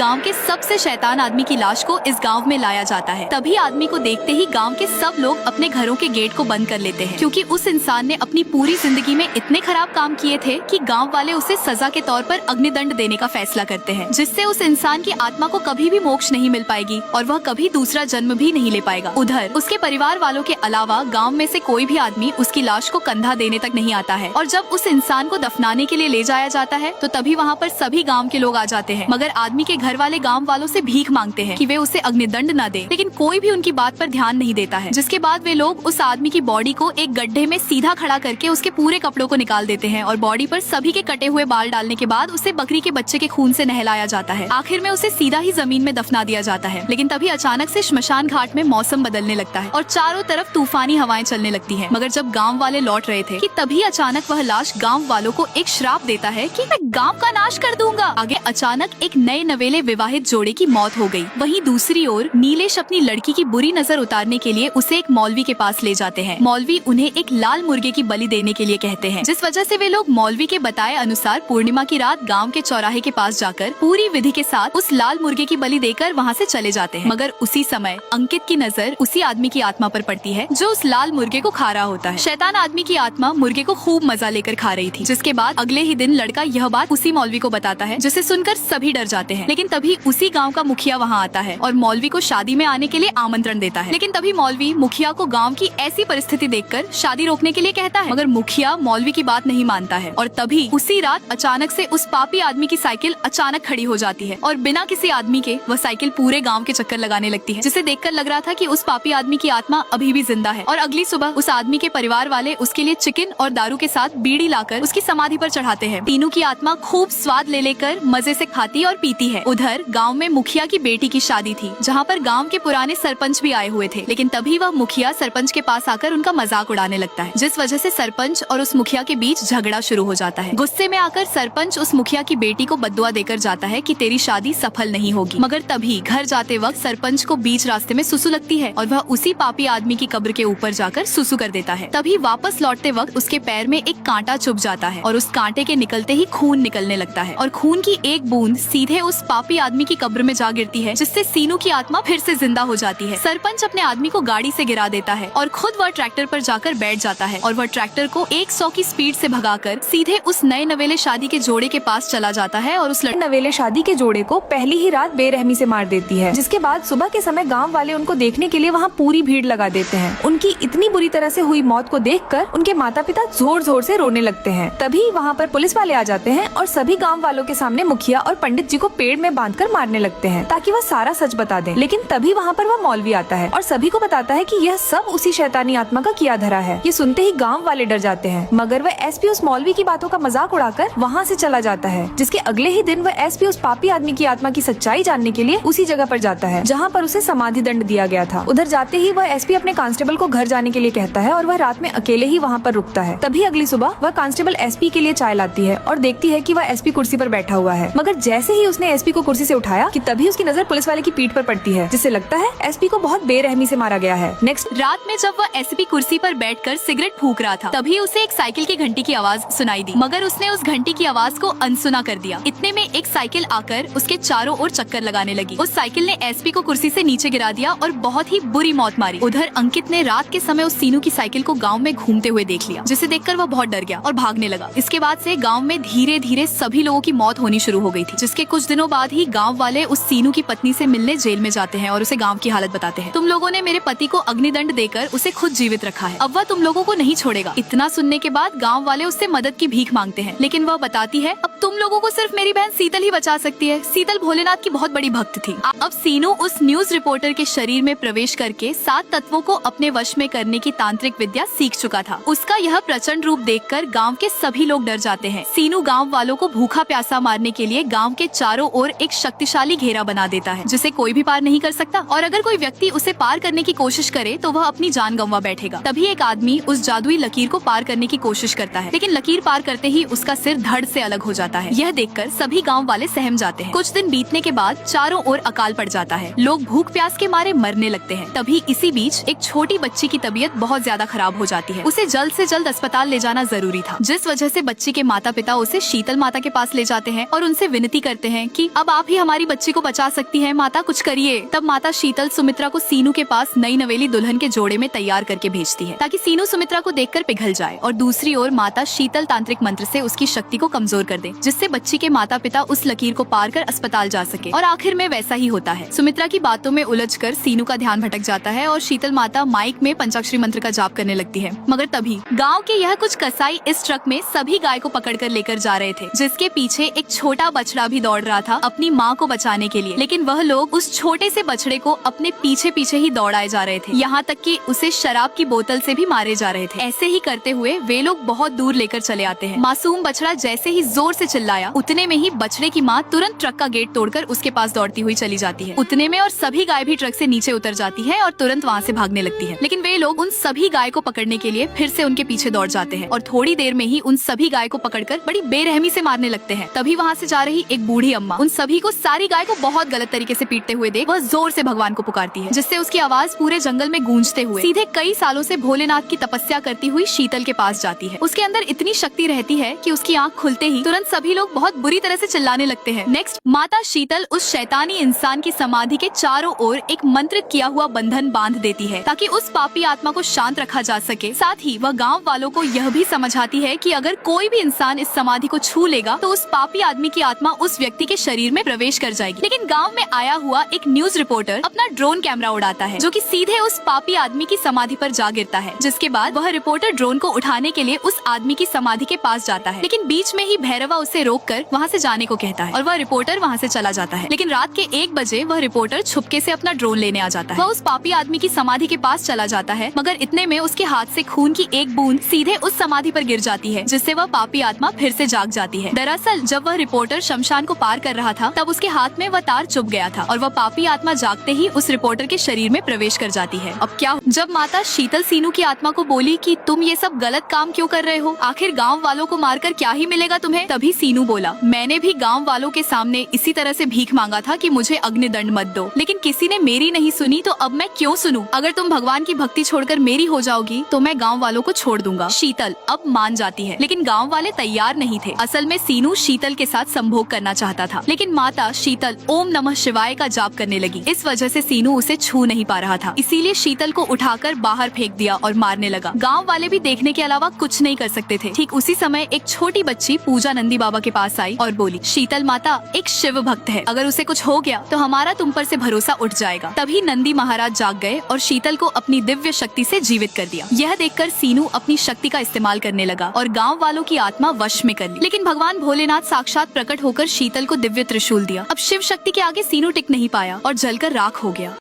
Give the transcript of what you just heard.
गांव के सबसे शैतान आदमी की लाश को इस गांव में लाया जाता है। तभी आदमी को देखते ही गांव के सब लोग अपने घरों के गेट को बंद कर लेते हैं, क्योंकि उस इंसान ने अपनी पूरी जिंदगी में इतने खराब काम किए थे कि गांव वाले उसे सजा के तौर पर अग्निदंड देने का फैसला करते हैं, जिससे उस इंसान की आत्मा को कभी भी मोक्ष नहीं मिल पाएगी और वह कभी दूसरा जन्म भी नहीं ले पाएगा। उधर उसके परिवार वालों के अलावा गाँव में से कोई भी आदमी उसकी लाश को कंधा देने तक नहीं आता है। और जब उस इंसान को दफनाने के लिए ले जाया जाता है तो तभी वहाँ पर सभी गाँव के लोग आ जाते हैं, मगर आदमी के घर वाले गाँव वालों से भीख मांगते हैं कि वे उसे अग्निदंड न दे, लेकिन कोई भी उनकी बात पर ध्यान नहीं देता है। जिसके बाद वे लोग उस आदमी की बॉडी को एक गड्ढे में सीधा खड़ा करके उसके पूरे कपड़ों को निकाल देते हैं और बॉडी पर सभी के कटे हुए बाल डालने के बाद उसे बकरी के बच्चे के खून से नहलाया जाता है। आखिर में उसे सीधा ही जमीन में दफना दिया जाता है। लेकिन तभी अचानक से श्मशान घाट में मौसम बदलने लगता है और चारों तरफ तूफानी हवाएं चलने लगती है। मगर जब गाँव वाले लौट रहे थे कि तभी अचानक वह लाश गाँव वालों को एक श्राप देता है कि मैं गाँव का नाश कर दूंगा। आगे अचानक एक नए नवेले विवाहित जोड़े की मौत हो गई। वहीं दूसरी ओर नीलेश अपनी लड़की की बुरी नजर उतारने के लिए उसे एक मौलवी के पास ले जाते हैं। मौलवी उन्हें एक लाल मुर्गे की बलि देने के लिए कहते हैं, जिस वजह से वे लोग मौलवी के बताए अनुसार पूर्णिमा की रात गांव के चौराहे के पास जाकर पूरी विधि के साथ उस लाल मुर्गे की बलि देकर वहां से चले जाते हैं। मगर उसी समय अंकित की नजर उसी आदमी की आत्मा पर पड़ती है जो उस लाल मुर्गे को खा रहा होता है। शैतान आदमी की आत्मा मुर्गे को खूब मजा लेकर खा रही थी। जिसके बाद अगले ही दिन लड़का यह बात उसी मौलवी को बताता है, जिसे सुनकर सभी डर जाते हैं। लेकिन तभी उसी गाँव का मुखिया वहाँ आता है और मौलवी को शादी में आने के लिए आमंत्रण देता है। लेकिन तभी मौलवी मुखिया को गांव की ऐसी परिस्थिति देखकर शादी रोकने के लिए कहता है, मगर मुखिया मौलवी की बात नहीं मानता है। और तभी उसी रात अचानक से उस पापी आदमी की साइकिल अचानक खड़ी हो जाती है और बिना किसी आदमी के वह साइकिल पूरे गांव के चक्कर लगाने लगती है, जिसे देखकर लग रहा था कि उस पापी आदमी की आत्मा अभी भी जिंदा है। और अगली सुबह उस आदमी के परिवार वाले उसके लिए चिकन और दारू के साथ बीड़ी लाकर उसकी समाधि पर चढ़ाते हैं। तीनों की आत्मा खूब स्वाद ले लेकर मजे से खाती और पीती है। उधर गाँव में मुखिया की बेटी की शादी थी, जहाँ पर गाँव के पुराने सरपंच भी आए हुए थे। लेकिन तभी वह मुखिया सरपंच के पास आकर उनका मजाक उड़ाने लगता है, जिस वजह से सरपंच और उस मुखिया के बीच झगड़ा शुरू हो जाता है। गुस्से में आकर सरपंच उस मुखिया की बेटी को बद्दुआ देकर जाता है कि तेरी शादी सफल नहीं होगी। मगर तभी घर जाते वक्त सरपंच को बीच रास्ते में सुसु लगती है और वह उसी पापी आदमी की कब्र के ऊपर जाकर सुसु कर देता है। तभी वापस लौटते वक्त उसके पैर में एक कांटा चुभ जाता है और उस कांटे के निकलते ही खून निकलने लगता है और खून की एक बूंद सीधे उस पापी आदमी की कब्र में जा गिरती है, जिससे सीनू की आत्मा फिर से जिंदा हो जाती है। सरपंच अपने आदमी को गाड़ी से गिरा देता है और खुद वह ट्रैक्टर पर जाकर बैठ जाता है और वह ट्रैक्टर को 100 की स्पीड से भगाकर सीधे उस नए नवेले शादी के जोड़े के पास चला जाता है और उस नवेले शादी के जोड़े को पहली ही रात बेरहमी से मार देती है। जिसके बाद सुबह के समय गांव वाले उनको देखने के लिए वहां पूरी भीड़ लगा देते हैं। उनकी इतनी बुरी तरह से हुई मौत को देखकर उनके माता पिता जोर जोर से रोने लगते हैं। तभी वहां पर पुलिस वाले आ जाते हैं और सभी गाँव वालों के सामने मुखिया और पंडित जी को पेड़ में बांधकर मारने लगते हैं ताकि वह सारा सच बता दें। लेकिन तभी वहाँ पर वह मौलवी आता है और सभी को बताता है कि यह सब उसी शैतानी आत्मा का किया धरा है। ये सुनते ही गांव वाले डर जाते हैं, मगर वह एसपी उस मौलवी की बातों का मजाक उड़ाकर वहाँ से चला जाता है। जिसके अगले ही दिन वह एसपी उस पापी आदमी की आत्मा की सच्चाई जानने के लिए उसी जगह पर जाता है जहाँ पर उसे समाधि दंड दिया गया था। उधर जाते ही वह एसपी अपने कांस्टेबल को घर जाने के लिए कहता है और वह रात में अकेले ही वहाँ पर रुकता है। तभी अगली सुबह वह कांस्टेबल एसपी के लिए चाय लाती है और देखती है कि वह एसपी कुर्सी पर बैठा हुआ है। मगर जैसे ही उसने एसपी को कुर्सी से उठाया कि तभी उसकी नजर पुलिस वाले की पीठ पर पड़ती है, जिससे लगता है एसपी को बहुत बेरहमी से मारा गया है। नेक्स्ट रात में जब वह एसपी कुर्सी पर बैठकर सिगरेट फूंक रहा था, तभी उसे एक साइकिल की घंटी की आवाज सुनाई दी, मगर उसने उस घंटी की आवाज को अनसुना कर दिया। इतने में एक साइकिल आकर उसके चारों ओर चक्कर लगाने लगी। उस साइकिल ने एसपी को कुर्सी से नीचे गिरा दिया और बहुत ही बुरी मौत मारी। उधर अंकित ने रात के समय उस सीनू की साइकिल को गाँव में घूमते हुए देख लिया, जिसे देखकर वह बहुत डर गया और भागने लगा। इसके बाद से गाँव में धीरे धीरे सभी लोगों की मौत होनी शुरू हो गई थी, जिसके कुछ दिनों बाद ही गाँव वाले उस सीनू की पत्नी से मिलने जेल में जाते हैं और उसे गाँव की हालत बताते हैं। तुम लोगों ने मेरे पति को अग्निदंड देकर उसे खुद जीवित रखा है, अब वह तुम लोगों को नहीं छोड़ेगा। इतना सुनने के बाद गांव वाले उससे मदद की भीख मांगते हैं, लेकिन वह बताती है अब तुम लोगों को सिर्फ मेरी बहन शीतल ही बचा सकती है। शीतल भोलेनाथ की बहुत बड़ी भक्त थी। अब सीनू उस न्यूज रिपोर्टर के शरीर में प्रवेश करके 7 तत्वों को अपने वश में करने की तांत्रिक विद्या सीख चुका था। उसका यह प्रचंड रूप देखकर गाँव के सभी लोग डर जाते हैं। सीनू गाँव वालों को भूखा प्यासा मारने के लिए गाँव के चारों ओर एक शक्तिशाली घेरा बना देता है, जिसे कोई भी पार नहीं कर सकता और अगर कोई व्यक्ति उसे पार करने की कोशिश करे तो वह अपनी जान गंवा बैठेगा। तभी एक आदमी उस जादुई लकीर को पार करने की कोशिश करता है, लेकिन लकीर पार करते ही उसका सिर धड़ से अलग हो जाता है। यह देखकर सभी गांव वाले सहम जाते हैं। कुछ दिन बीतने के बाद चारों ओर अकाल पड़ जाता है, लोग भूख प्यास के मारे मरने लगते हैं। तभी इसी बीच एक छोटी बच्ची की तबीयत बहुत ज्यादा खराब हो जाती है। उसे जल्द से जल्द अस्पताल ले जाना जरूरी था, जिस वजह से बच्ची के माता पिता उसे शीतल माता के पास ले जाते हैं और उनसे विनती करते हैं कि अब अब आप ही हमारी बच्ची को बचा सकती हैं, माता कुछ करिए। तब माता शीतल सुमित्रा को सीनू के पास नई नवेली दुल्हन के जोड़े में तैयार करके भेजती है ताकि सीनू सुमित्रा को देखकर पिघल जाए, और दूसरी ओर माता शीतल तांत्रिक मंत्र से उसकी शक्ति को कमजोर कर दे, जिससे बच्ची के माता पिता उस लकीर को पार कर अस्पताल जा सके। और आखिर में वैसा ही होता है। सुमित्रा की बातों में उलझकर सीनू का ध्यान भटक जाता है और शीतल माता माइक में पंचाक्षरी मंत्र का जाप करने लगती है। मगर तभी गाँव के यह कुछ कसाई इस ट्रक में सभी गाय को पकड़ कर लेकर जा रहे थे, जिसके पीछे एक छोटा बछड़ा भी दौड़ रहा था अपनी माँ को बचाने के लिए। लेकिन वह लोग उस छोटे से बछड़े को अपने पीछे पीछे ही दौड़ाए जा रहे थे, यहाँ तक कि उसे शराब की बोतल से भी मारे जा रहे थे। ऐसे ही करते हुए वे लोग बहुत दूर लेकर चले आते हैं। मासूम बछड़ा जैसे ही जोर से चिल्लाया, उतने में ही बछड़े की माँ तुरंत ट्रक का गेट तोड़कर उसके पास दौड़ती हुई चली जाती है। उतने में और सभी गाय भी ट्रक से नीचे उतर जाती है और तुरंत वहाँ से भागने लगती है। लेकिन वे लोग उन सभी गाय को पकड़ने के लिए फिर से उनके पीछे दौड़ जाते हैं और थोड़ी देर में ही उन सभी गाय को पकड़कर बड़ी बेरहमी से मारने लगते हैं। तभी वहाँ से जा रही एक बूढ़ी अम्मा उन सभी को सारी गाय को बहुत गलत तरीके से पीटते हुए देख वह जोर से भगवान को पुकारती है, जिससे उसकी आवाज पूरे जंगल में गूंजते हुए सीधे कई सालों से भोलेनाथ की तपस्या करती हुई शीतल के पास जाती है। उसके अंदर इतनी शक्ति रहती है कि उसकी आंख खुलते ही तुरंत सभी लोग बहुत बुरी तरह से चिल्लाने लगते हैं। नेक्स्ट माता शीतल उस शैतानी इंसान की समाधि के चारों ओर एक मंत्रित किया हुआ बंधन बांध देती है ताकि उस पापी आत्मा को शांत रखा जा सके। साथ ही वह गाँव वालों को यह भी समझाती है कि अगर कोई भी इंसान इस समाधि को छू लेगा तो उस पापी आदमी की आत्मा उस व्यक्ति के शरीर में प्रवेश कर जाएगी। लेकिन गांव में आया हुआ एक न्यूज रिपोर्टर अपना ड्रोन कैमरा उड़ाता है, जो कि सीधे उस पापी आदमी की समाधि पर जा गिरता है, जिसके बाद वह रिपोर्टर ड्रोन को उठाने के लिए उस आदमी की समाधि के पास जाता है। लेकिन बीच में ही भैरवा उसे रोककर वहाँ से जाने को कहता है और वह रिपोर्टर वहाँ से चला जाता है। लेकिन रात के 1 बजे वह रिपोर्टर छुपके से अपना ड्रोन लेने आ जाता है। वह उस पापी आदमी की समाधि के पास चला जाता है, मगर इतने में उसके हाथ से खून की एक बूंद सीधे उस समाधि पर गिर जाती है, जिससे वह पापी आत्मा फिर से जाग जाती है। दरअसल जब वह रिपोर्टर शमशान को पार कर रहा था, तब उसके हाथ में वह तार चुभ गया था और वह पापी आत्मा जागते ही उस रिपोर्टर के शरीर में प्रवेश कर जाती है। अब क्या? जब माता शीतल सीनू की आत्मा को बोली कि तुम ये सब गलत काम क्यों कर रहे हो, आखिर गांव वालों को मारकर क्या ही मिलेगा तुम्हें? तभी सीनू बोला, मैंने भी गांव वालों के सामने इसी तरह से भीख मांगा था कि मुझे अग्निदंड मत दो, लेकिन किसी ने मेरी नहीं सुनी, तो अब मैं क्यों सुनूं? अगर तुम भगवान की भक्ति छोड़कर मेरी हो जाओगी तो मैं गाँव वालों को छोड़ दूंगा। शीतल अब मान जाती है, लेकिन गाँव वाले तैयार नहीं थे। असल में सीनू शीतल के साथ संभोग करना चाहता था, लेकिन माता शीतल ओम नमः शिवाय का जाप करने लगी। इस वजह से सीनू उसे छू नहीं पा रहा था, इसीलिए शीतल को उठाकर बाहर फेंक दिया और मारने लगा। गांव वाले भी देखने के अलावा कुछ नहीं कर सकते थे। ठीक उसी समय एक छोटी बच्ची पूजा नंदी बाबा के पास आई और बोली, शीतल माता एक शिव भक्त है, अगर उसे कुछ हो गया तो हमारा तुम पर से भरोसा उठ जाएगा। तभी नंदी महाराज जाग गए और शीतल को अपनी दिव्य शक्ति से जीवित कर दिया। यह देखकर सीनू अपनी शक्ति का इस्तेमाल करने लगा और गाँव वालों की आत्मा वश में कर ली। लेकिन भगवान भोलेनाथ साक्षात प्रकट होकर शीतल को दिव्य त्रिशूल दिया। अब शिव शक्ति के आगे सीनू टिक नहीं पाया और जलकर राख हो गया।